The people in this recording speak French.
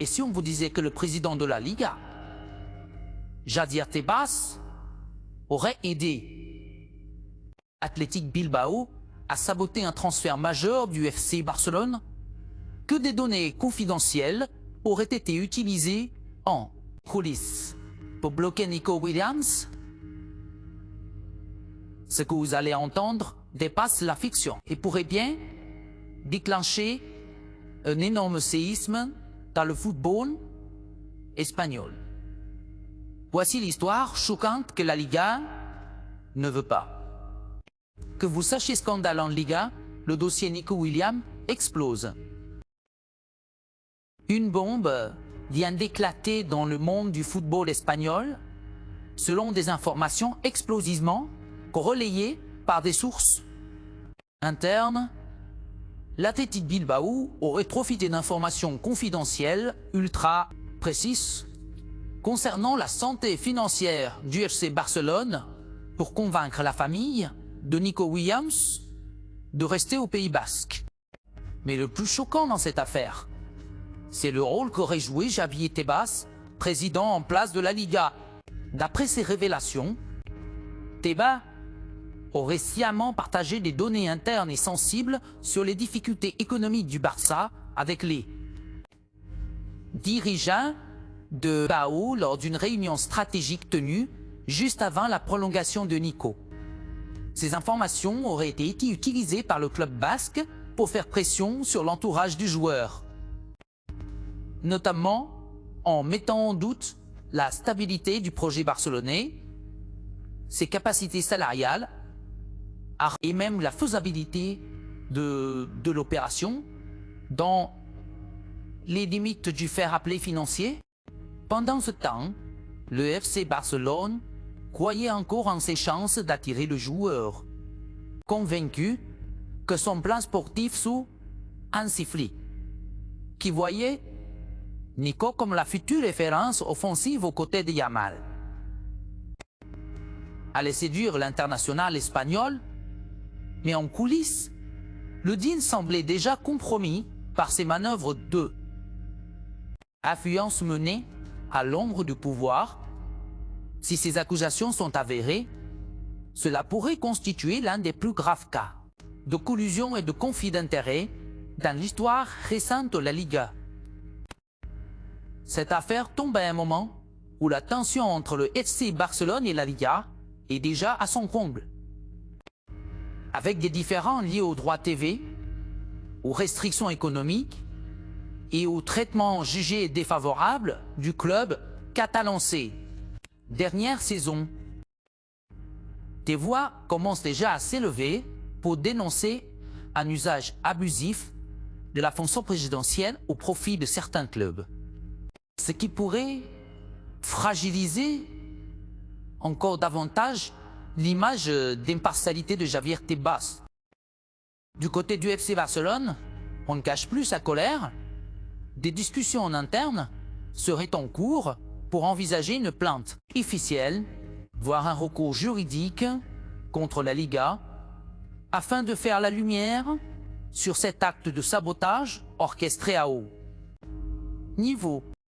Et si on vous disait que le président de la Liga, Javier Tebas, aurait aidé Athletic Bilbao à saboter un transfert majeur du FC Barcelone, que des données confidentielles auraient été utilisées en coulisses pour bloquer Nico Williams? Ce que vous allez entendre dépasse la fiction et pourrait bien déclencher un énorme séisme dans le football espagnol. Voici l'histoire choquante que la Liga ne veut pas. Que vous sachiez, scandale en Liga, le dossier Nico Williams explose. Une bombe vient d'éclater dans le monde du football espagnol, selon des informations explosivement relayées par des sources internes. L'Athletic Bilbao aurait profité d'informations confidentielles ultra précises concernant la santé financière du FC Barcelone pour convaincre la famille de Nico Williams de rester au Pays Basque. Mais le plus choquant dans cette affaire, c'est le rôle qu'aurait joué Javier Tebas, président en place de la Liga. D'après ces révélations, Tebas aurait sciemment partagé des données internes et sensibles sur les difficultés économiques du Barça avec les dirigeants de Bilbao lors d'une réunion stratégique tenue juste avant la prolongation de Nico. Ces informations auraient été utilisées par le club basque pour faire pression sur l'entourage du joueur, notamment en mettant en doute la stabilité du projet barcelonais, ses capacités salariales et même la faisabilité de l'opération dans les limites du fair play financier. Pendant ce temps, le FC Barcelone croyait encore en ses chances d'attirer le joueur, convaincu que son plan sportif sous Hansi Flick, qui voyait Nico comme la future référence offensive aux côtés de Yamal, allait séduire l'international espagnol. Mais en coulisses, le deal semblait déjà compromis par ces manœuvres de influence menées à l'ombre du pouvoir. Si ces accusations sont avérées, cela pourrait constituer l'un des plus graves cas de collusion et de conflit d'intérêts dans l'histoire récente de la Liga. Cette affaire tombe à un moment où la tension entre le FC Barcelone et la Liga est déjà à son comble, avec des différends liés aux droits TV, aux restrictions économiques et au traitement jugé défavorable du club catalan. Dernière saison, des voix commencent déjà à s'élever pour dénoncer un usage abusif de la fonction présidentielle au profit de certains clubs, ce qui pourrait fragiliser encore davantage l'image d'impartialité de Javier Tebas. Du côté du FC Barcelone, on ne cache plus sa colère. Des discussions en interne seraient en cours pour envisager une plainte officielle, voire un recours juridique contre la Liga, afin de faire la lumière sur cet acte de sabotage orchestré à haut niveau.